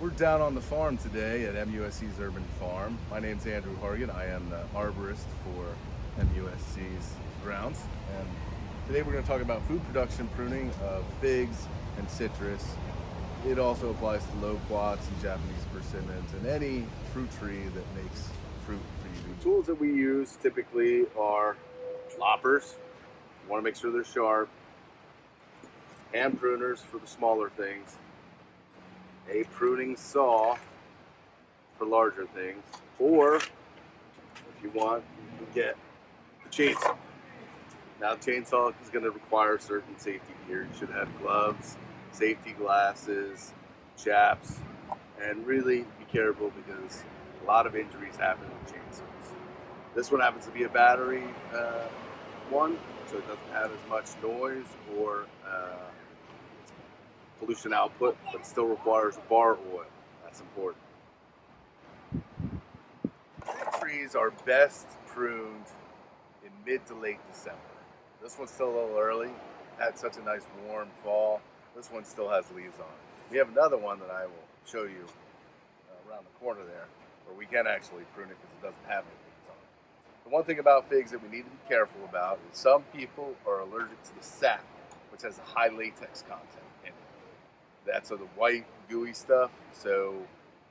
We're down on the farm today at MUSC's Urban Farm. My name's Andrew Hargett. I am the arborist for MUSC's grounds. And today we're going to talk about food production pruning of figs and citrus. It also applies to loquats and Japanese persimmons and any fruit tree that makes fruit for you. The tools that we use typically are loppers. You want to make sure they're sharp. Hand pruners for the smaller things. A pruning saw for larger things, or if you want, you can get a chainsaw. Now, chainsaw is going to require certain safety gear. You should have gloves, safety glasses, chaps, and really be careful because a lot of injuries happen with chainsaws. This one happens to be a battery one, so it doesn't have as much noise or pollution output, but it still requires bar oil. That's important. Trees are best pruned in mid to late December. This one's still a little early. Had such a nice warm fall. This one still has leaves on it. We have another one that I will show you around the corner there, where we can actually prune it because it doesn't have any leaves on it. The one thing about figs that we need to be careful about is some people are allergic to the sap, which has a high latex content in it. That's the white gooey stuff, so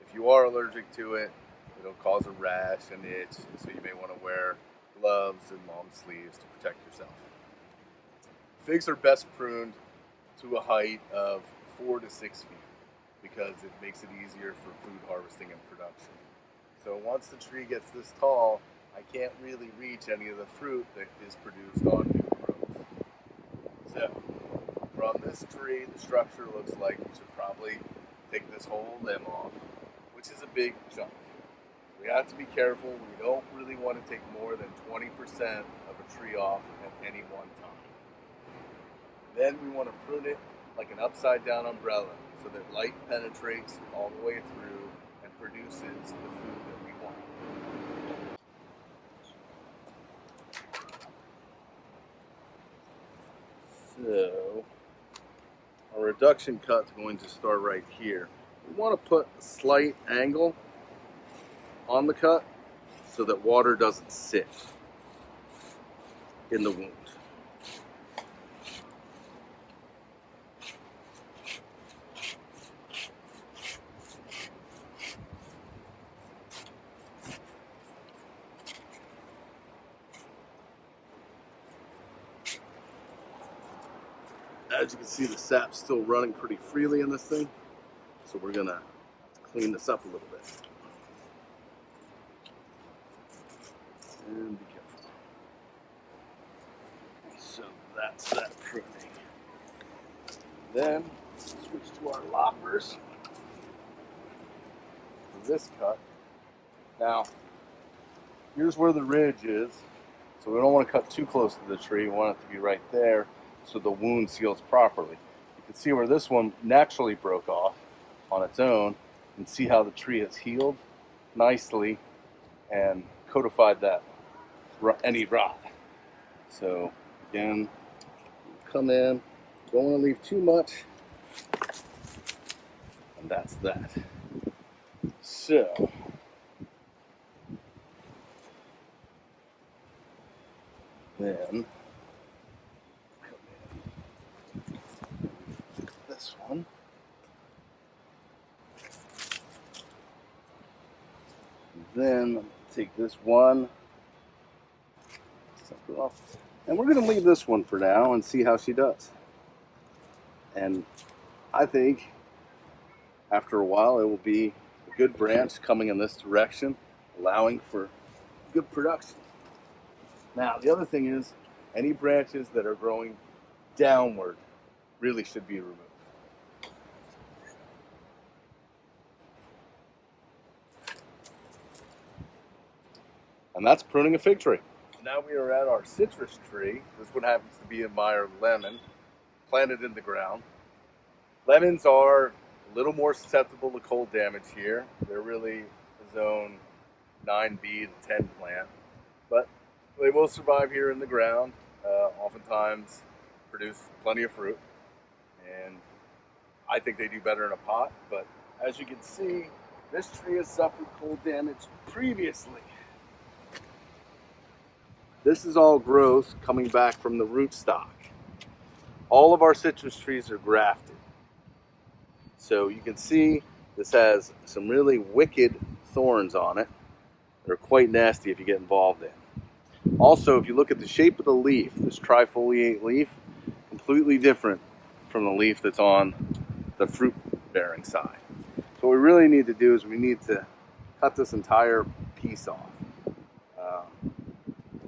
if you are allergic to it, it'll cause a rash and itch, so you may want to wear gloves and long sleeves to protect yourself. Figs are best pruned to a height of 4 to 6 feet because it makes it easier for food harvesting and production. So once the tree gets this tall, I can't really reach any of the fruit that is produced on new growth. So from this tree, the structure looks like we should probably take this whole limb off, which is a big chunk. We have to be careful. We don't really want to take more than 20% of a tree off at any one time. Then we want to prune it like an upside down umbrella so that light penetrates all the way through and produces the food that we want. So our reduction cut's going to start right here. We want to put a slight angle on the cut so that water doesn't sit in the wound. As you can see, the sap's still running pretty freely in this thing, so we're gonna clean this up a little bit. And be careful. So that's that pruning. Then switch to our loppers for this cut. Now, here's where the ridge is, so we don't want to cut too close to the tree. We want it to be right there, so the wound seals properly. You can see where this one naturally broke off on its own and see how the tree has healed nicely and codified that any rot. So again, come in, don't want to leave too much, and that's that. So then this one. Then take this one, separate off, and we're going to leave this one for now and see how she does. And I think after a while it will be a good branch coming in this direction, allowing for good production. Now the other thing is, any branches that are growing downward really should be removed. And that's pruning a fig tree. Now we are at our citrus tree. This one happens to be a Meyer lemon, planted in the ground. Lemons are a little more susceptible to cold damage here. They're really a zone 9B to 10 plant, but they will survive here in the ground. Oftentimes produce plenty of fruit, and I think they do better in a pot, but as you can see, this tree has suffered cold damage previously. This is all growth coming back from the rootstock. All of our citrus trees are grafted. So you can see this has some really wicked thorns on it. They're quite nasty if you get involved in. Also, if you look at the shape of the leaf, this trifoliate leaf, completely different from the leaf that's on the fruit-bearing side. So what we really need to do is we need to cut this entire piece off.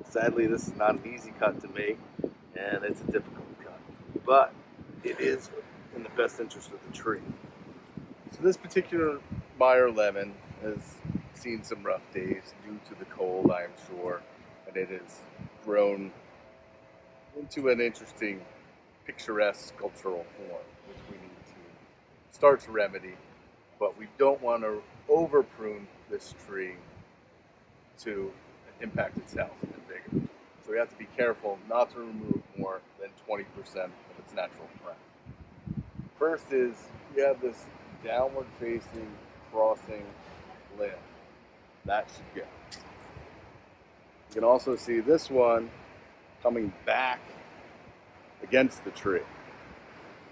Sadly, this is not an easy cut to make, and it's a difficult cut, but it is in the best interest of the tree. So this particular Meyer lemon has seen some rough days due to the cold, I am sure, and it has grown into an interesting, picturesque sculptural form, which we need to start to remedy, but we don't want to over prune this tree to impact its health and vigor. So we have to be careful not to remove more than 20% of its natural crown. First is you have this downward facing crossing limb. That should go. You can also see this one coming back against the tree.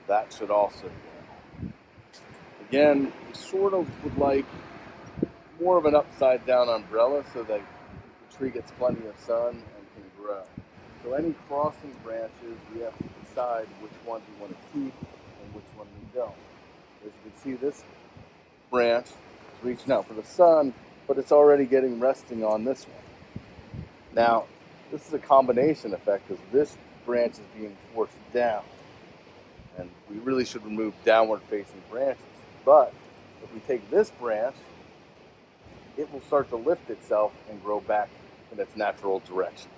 That should also go. Again, we sort of would like more of an upside down umbrella so that the tree gets plenty of sun and can grow. So any crossing branches, we have to decide which ones we want to keep and which one we don't. As you can see, this branch is reaching out for the sun, but it's already getting resting on this one. Now, this is a combination effect because this branch is being forced down. And we really should remove downward facing branches. But if we take this branch, it will start to lift itself and grow back in its natural direction.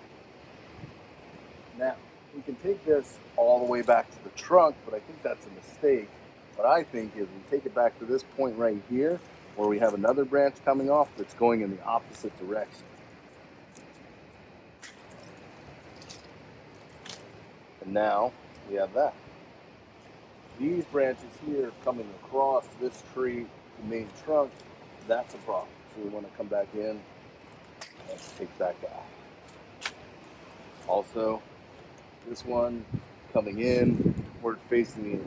Now, we can take this all the way back to the trunk, but I think that's a mistake. What I think is we take it back to this point right here, where we have another branch coming off that's going in the opposite direction. And now we have that. These branches here coming across this tree, the main trunk, that's a problem. So we want to come back in and take that guy. Also, this one coming in, forward facing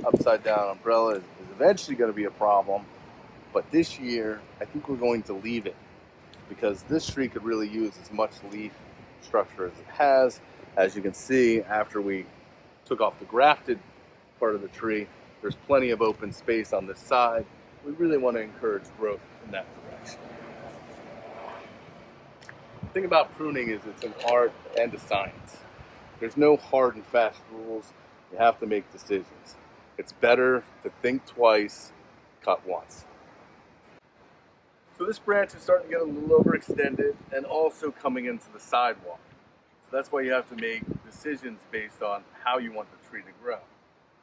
the upside down umbrella is eventually going to be a problem. But this year, I think we're going to leave it because this tree could really use as much leaf structure as it has. As you can see, after we took off the grafted part of the tree, there's plenty of open space on this side. We really want to encourage growth in that direction. The thing about pruning is it's an art and a science. There's no hard and fast rules. You have to make decisions. It's better to think twice, cut once. So this branch is starting to get a little overextended and also coming into the sidewalk. So that's why you have to make decisions based on how you want the tree to grow.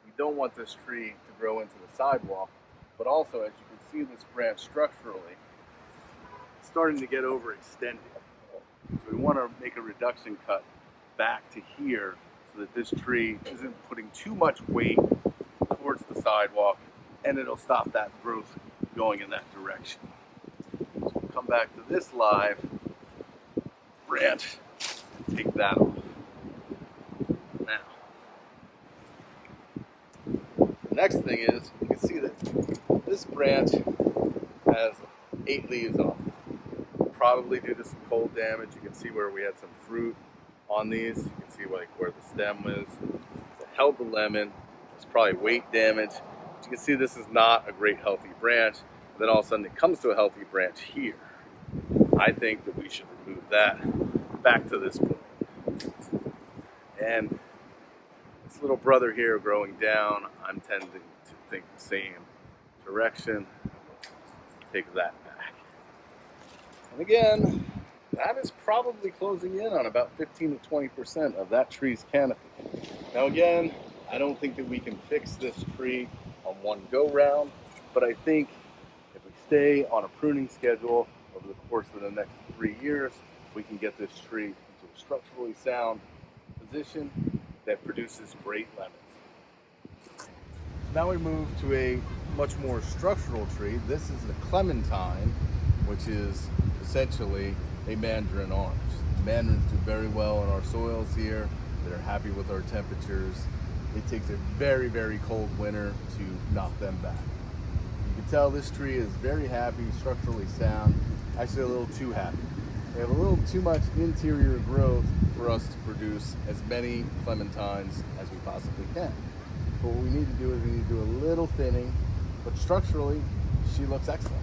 We don't want this tree to grow into the sidewalk, but also, as you can see, this branch structurally is starting to get overextended. So we want to make a reduction cut back to here so that this tree isn't putting too much weight towards the sidewalk, and it'll stop that growth going in that direction. So we'll come back to this live branch and take that off. Now, the next thing is, you can see that this branch has 8 leaves on it. Probably due to some cold damage. You can see where we had some fruit on these. You can see like where the stem is. It held the lemon. It's probably weight damage. But you can see this is not a great healthy branch. And then all of a sudden it comes to a healthy branch here. I think that we should remove that back to this point. And this little brother here growing down, I'm tending to think the same direction. Take that back. And again, that is probably closing in on about 15 to 20% of that tree's canopy. Now again, I don't think that we can fix this tree on one go round, but I think if we stay on a pruning schedule over the course of the next 3 years, we can get this tree into a structurally sound position that produces great lemons. Now we move to a much more structural tree. This is the clementine, which is essentially a mandarin orange. Mandarins do very well in our soils here. They're happy with our temperatures. It takes a very, very cold winter to knock them back. You can tell this tree is very happy, structurally sound, actually a little too happy. They have a little too much interior growth for us to produce as many clementines as we possibly can. But what we need to do is we need to do a little thinning, but structurally, she looks excellent.